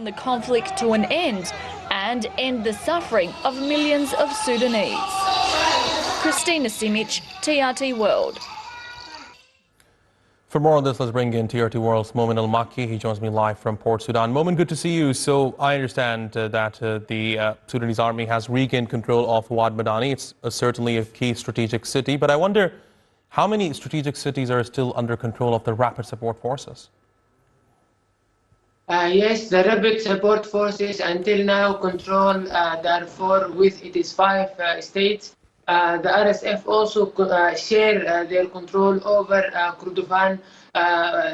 the conflict to an end and end the suffering of millions of Sudanese. Christina Simic, TRT World. For more on this, let's bring in TRT World's Momin Al-Makki. He joins me live from Port Sudan. Momin, good to see you. So I understand that the Sudanese army has regained control of Wad Madani. It's certainly a key strategic city, but I wonder how many strategic cities are still under control of the rapid support forces? Yes, the rapid support forces until now control Darfur with its 5 states. The RSF also share their control over Kordofan,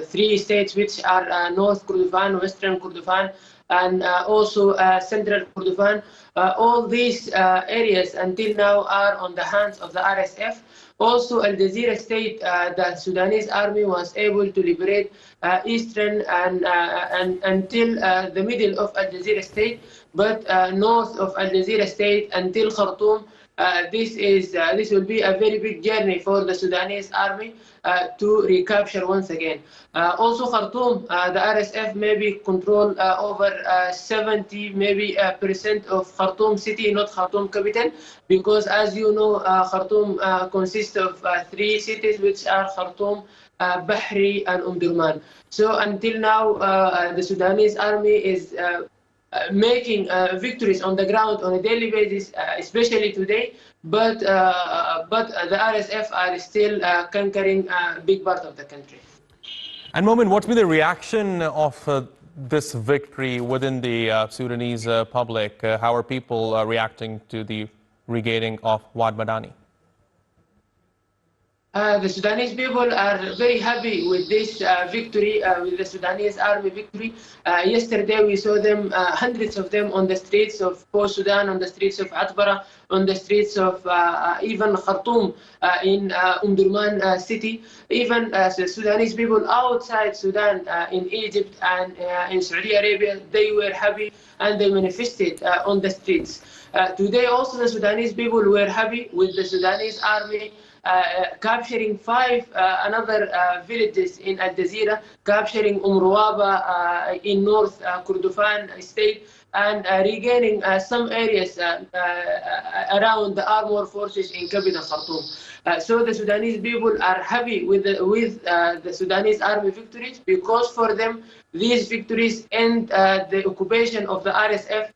3 states which are North Kordofan, Western Kordofan, and also Central Kordofan. All these areas until now are on the hands of the RSF. Also, Aljazeerah state, the Sudanese army was able to liberate eastern and until the middle of Aljazeerah state, but north of Aljazeerah state until Khartoum. This will be a very big journey for the Sudanese army to recapture once again. Also Khartoum, the RSF maybe control over 70 maybe percent of Khartoum city, not Khartoum capital, because as you know, Khartoum consists of 3 cities which are Khartoum, Bahri and Durman. So until now, the Sudanese army is making victories on the ground on a daily basis, especially today, but the RSF are still conquering a big part of the country. And Momin, what's been the reaction of this victory within the Sudanese public? How are people reacting to the regaining of Wad Madani? The Sudanese people are very happy with this victory, with the Sudanese army victory. Yesterday we saw them, hundreds of them on the streets of Port Sudan, on the streets of Atbara, on the streets of even Khartoum in Durman city. Even the Sudanese people outside Sudan, in Egypt and in Saudi Arabia, they were happy and they manifested on the streets. Today also the Sudanese people were happy with the Sudanese army capturing 5 another villages in Aljazeerah, capturing Ruwaba in North Kordofan state, and regaining some areas around the armed forces in capital Khartoum. So the Sudanese people are happy with the Sudanese army victories, because for them these victories end the occupation of the RSF,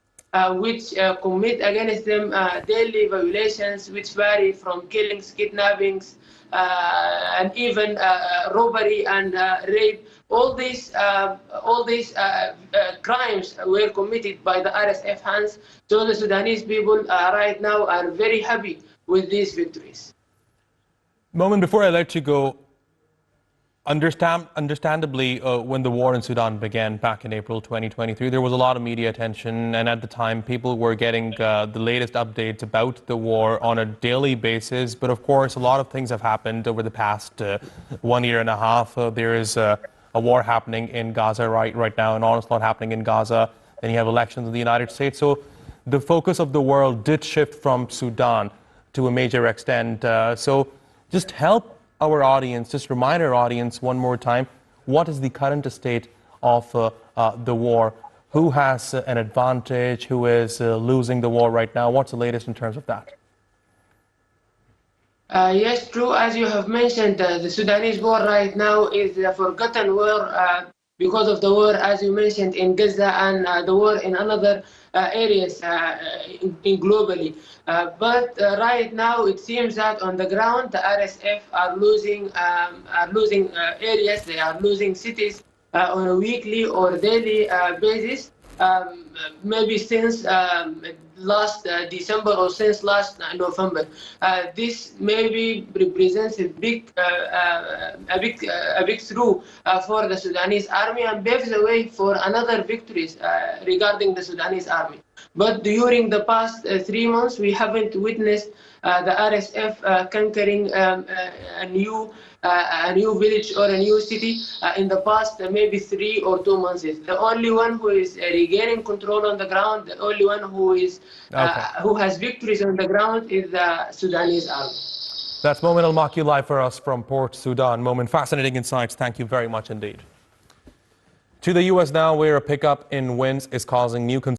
which commit against them daily violations which vary from killings, kidnappings, and even robbery and rape. All these crimes were committed by the RSF hands. So the Sudanese people right now are very happy with these victories. Momin, before I let you go, understandably, when the war in Sudan began back in April 2023, there was a lot of media attention, and at the time people were getting the latest updates about the war on a daily basis. But of course, a lot of things have happened over the past 1 year and a half. There is a war happening in Gaza right now, an onslaught happening in Gaza, and you have elections in the United States. So the focus of the world did shift from Sudan to a major extent. So just help our audience, just remind our audience one more time, what is the current state of the war? Who has an advantage? Who is losing the war right now? What's the latest in terms of that? Yes, true. As you have mentioned, the Sudanese war right now is a forgotten war because of the war, as you mentioned, in Gaza and the war in other areas globally. But right now, it seems that on the ground, the RSF are losing areas. They are losing cities on a weekly or daily basis. Maybe since last December or since last November. This maybe represents a big through for the Sudanese army and paves the way for another victories regarding the Sudanese army. But during the past 3 months, we haven't witnessed the RSF conquering a new village or a new city in the past maybe 3 or 2 months. The only one who is regaining control on the ground, the only one who is who has victories on the ground is the Sudanese army. That's Momin Al-Makki live for us from Port Sudan. Momin, fascinating insights. Thank you very much indeed. To the U.S. now, where a pickup in winds is causing new concerns.